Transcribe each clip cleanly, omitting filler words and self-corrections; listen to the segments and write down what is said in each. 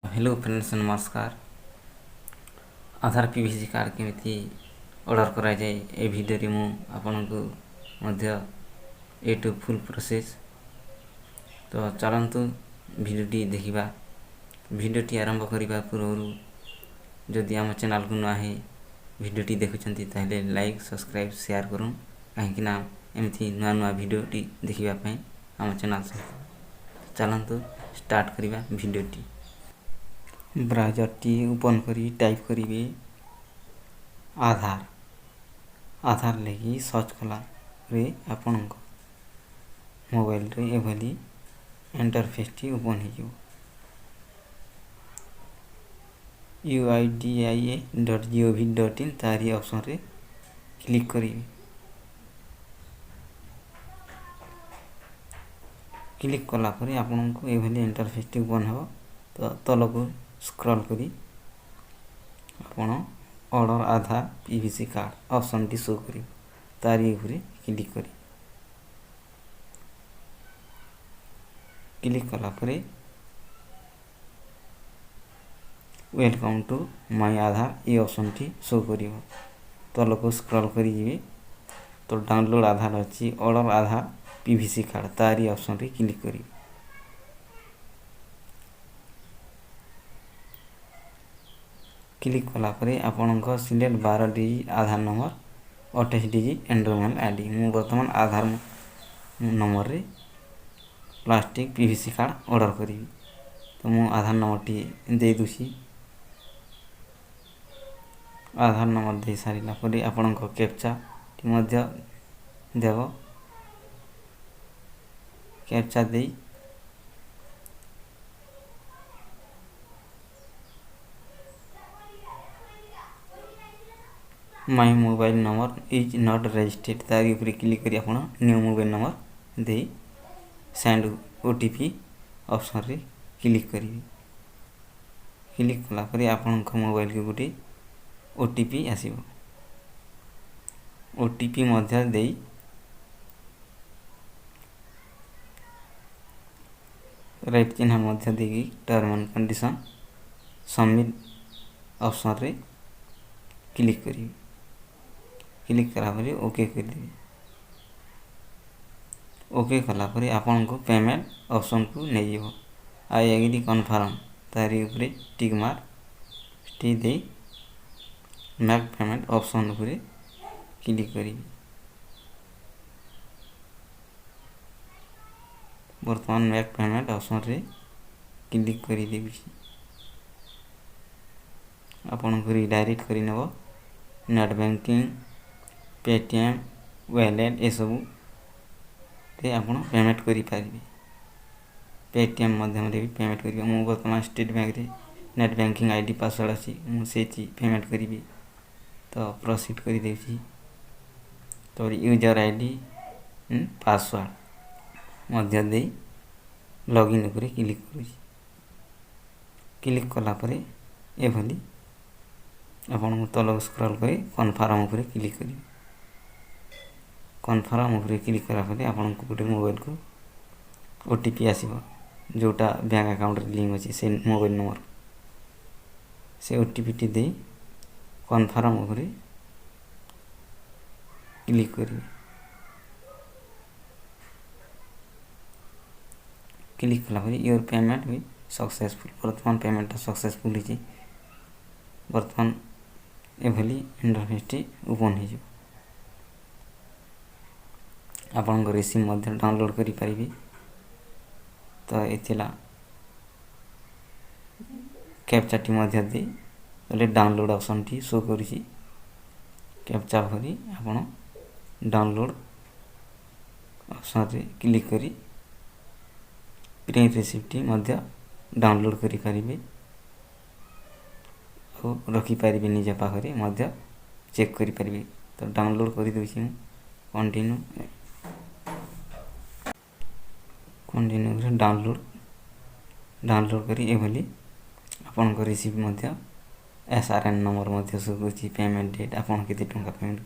Hello friends, नमस्कार। आधार PVC card केमिति order करा जाए ए भिडियो मु आपनको मध्य ए टू फुल प्रोसेस। तो चलतु भिडियोटी देखिबा। भिडियोटी आरंभ करने पूर्व जदि आम चैनल को नुआ है भिडियोटी देखुंती ताहले लाइक सब्सक्राइब शेयर करूँ कहीं एमती नुआ नुआ भिडियोटी देखापी आम चैनल सहित। चलतु स्टार्ट करवा भिडियोटी। Browser T open curry type करेंगे आधार। आधार लगी सर्च कला रे आपण मोबाइल रे एभली इंटरफेस टी ओपन हो uida.gov.in तारी ऑप्शन रे क्लिक करेंगे। क्लिक कला पर आपण को एभली इंटरफेस टी ओपन हो। तो तल को स्क्रॉल करी आपण order Aadhaar PVC card option टी शो करी तारी ऊपर क्लिक करी। क्लिक कला पर वेलकम टू माय आधार ये ऑप्शन टी शो करी। तल को स्क्रॉल करी जिवे तो डाउनलोड आधार अच्छी ऑर्डर आधार पीवीसी कार्ड तारी ऑप्शन रे क्लिक करी। क्लिक कला पर आपण select 12 digit Aadhaar number 28 digit enrolment ID. मु वर्तमान आधार नंबर रे प्लास्टिक पीवीसी कार्ड ऑर्डर करी। तो मु आधार नंबर टी दे दूसी। आधार नंबर दे सारिला पर आपण कैप्चा टी मध्य देव। कैप्चा दे my mobile number is not registered तारी ऊपर क्लिक करी आपण new mobile number they send OTP option रे क्लिक करी। क्लिक कला पर आपण मोबाइल के गोटे ओटीपी आसीबो। ओटीपी मध्य दे राइट चिन्ह मध्य देगी term and condition submit option रे क्लिक करी। क्लिक करा पर ओके कर देबे। ओके कला पर आपन को पेमेंट ऑप्शन को नहीं जीवो। आई एग्री कन्फर्म तारी ऊपर tick mark T they make payment option ऊपर क्लिक करी। वर्तमान मेक पेमेंट ऑप्शन रे क्लिक करी देबी। आपन को रिडायरेक्ट करी नबो नेट बैंकिंग पेटीएम वॉलेट ए सब रे आपण पेमेंट करी पारिबे। पेटीएम माध्यम रे भी पेमेंट करिबे। मु वर्तमान स्टेट बैंक रे नेट बैंकिंग आईडी पासवर्ड अछि मु सेची पेमेंट करिबे। तो प्रोसीड करी देछि। तो यूजर आईडी पासवर्ड मध्य दे लॉगिन ऊपर क्लिक करूछि। क्लिक कला पर एभली आपण तल स्क्रॉल करी कन्फर्म ऊपर क्लिक करिबे। कन्फर्म ऊपर क्लिक करा पर आपण को गोटे मोबाइल को ओटीपी आसीबो जोटा बैंक अकाउंट रे लिंक अछि से मोबाइल नंबर से ओटीपी टी दे कन्फर्म ऊपर क्लिक करिबे। क्लिक कला पर योर पेमेंट भी सक्सेसफुल। वर्तमान पेमेंट सक्सेसफुल हिची। वर्तमान एभली इंटरफेस टी ओपन हो। आपण को रिसीव मध्य डाउनलोड करी पारिबे। तो एथिला कैप्चा टी मध्य दे तले डाउनलोड ऑप्शन टी शो करिछि। कैप्चा भरी आपण डाउनलोड ऑप्शन रे क्लिक करी प्रिंट रिसिप्ट टी मध्य डाउनलोड करी पारिबे और रखी पारिबे निज पाखरे मध्य चेक करी पारिबे। तो डाउनलोड करी दोछि कंटिन्यू डाउनलोड करी एभली आपन को रिसीव मध्य एसआरएन नंबर मध्य शो करछि। पेमेंट डेट आपन केते टंका पेमेंट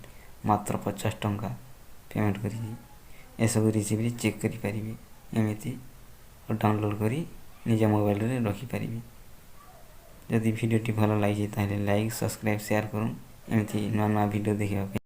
मात्र 50 टंका पेमेंट करी ए सब रिसीव चेक करी पारिबे। एमिति डाउनलोड करी निज मोबाइल रे रखी पारिबे। जदि भिडियोटी भल लगी ताहले लाइक सब्सक्राइब शेयर करूँ एमती नुआ नुआ भिडियो देखा।